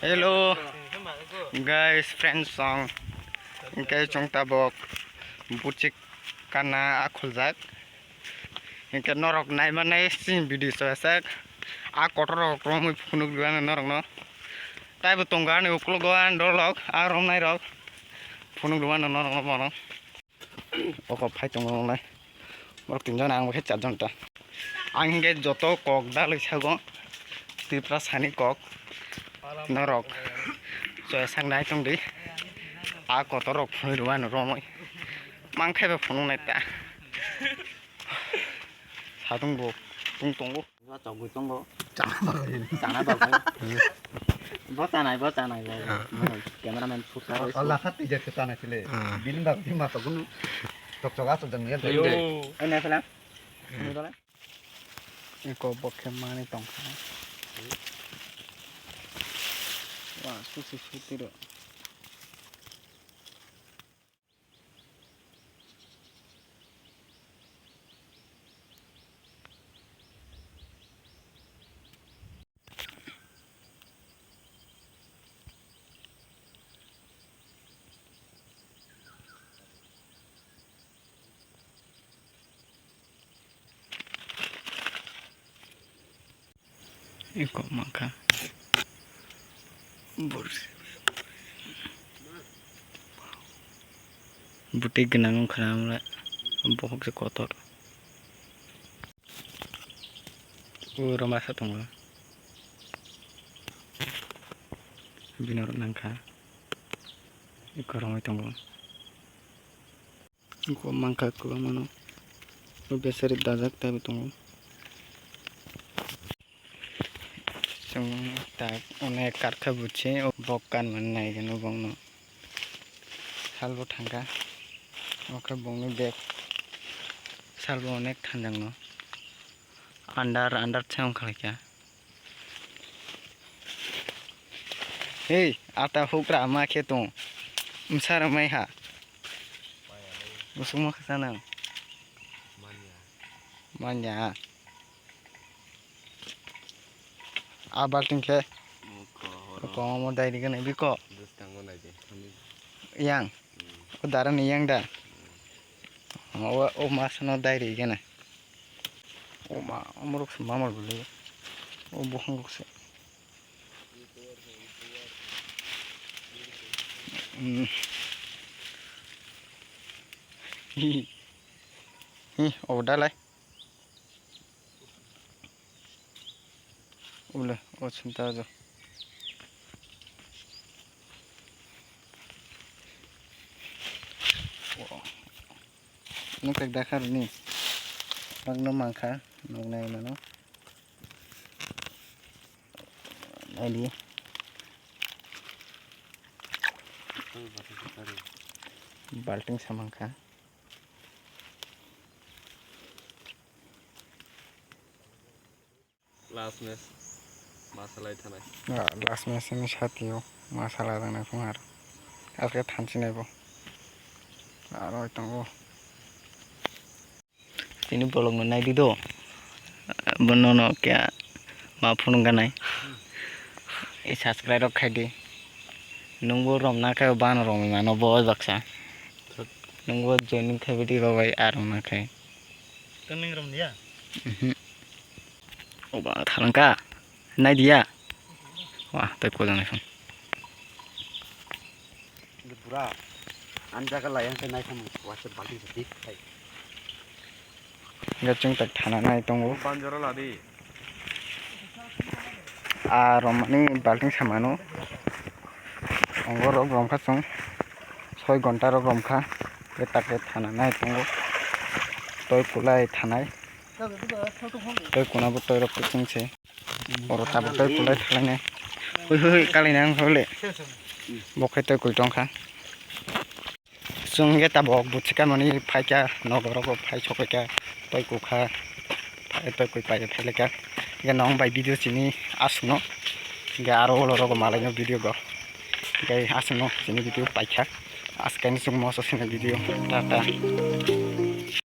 Hello guys, friends song. Ingkai chong tabok buchik kana akhulzak. Ingkai norok nai manai sin video sosak. A kotorok romoi phunuk duan norok no. Tai betongan uklok goan dolok a rom nai rok. Phunuk duan norok no mono. Oko phai tong nai. Mor tinjon ang bokhe charjon ta. Ang ingkai joto kok daloi sago. Tipra sani kok. Norok so sang nai tong di a kotorok phunruan romoi mangkhai ba phunung nai ta sadung bo tung tongo ba chogbu tongo chana ba bo chana cameraman shoot karo Allah khat je chana chile bin ba ma to gun tok choga so jang ye yo ai nai phala ni dole ko bokhe mani tong kha wah susi sutiro iko maka butik genang kharamla bohok se kotor roma sa tongo binor nangka iko romai tongo iko mangka ko mano besari dajak tabi tongo tak onek karkha buche bokkan mannai geno bongno salbo thangka oka bongni bag salbo onek thanjang no andar chang khalakya hey ata hukra ma khetong umsar mai ha usuma khasana manya abalting ke ko mo dairi gane biko yang udaran yang da o masno dairi gane o ma amruk mamar bule o bohang se o dalai ulah o cinta aja nuk dakar ni magno mangkha nai mano ali balting samangkha last match masalah thanai last match ni satio masala dana kumar aske thanchi naibo aro tongo ini bolong nai di do bonono kya ma phun ganai e subscribe khai di nungbo rom na khai ban rom ma no bo baksa nungbo joining khai bidi babai ar na khai kening rom dia oba thalangka nai dia wah tai ko janai phun pura anja ka layang ke nai tham wase balti sati khai gachung tak thana nai tongo banjara ladi a romani balting samano ongoro romkha song 6 ঘন্টা ro romkha etake thana nai tongo toy kulai thanai toy kuna bo toy ro kuching se oro tabo toy kulai thalane hoi kalai nang hole bokhai toy koi tongkha sungge tabo buchika mani phaika nogoro ko phai chokeka toy kukha toy koi pai thaleka ge nong bai video chini asuno ge aro ro ko malai no video go ge asuno chini video paikha askani sung mo so sine video tata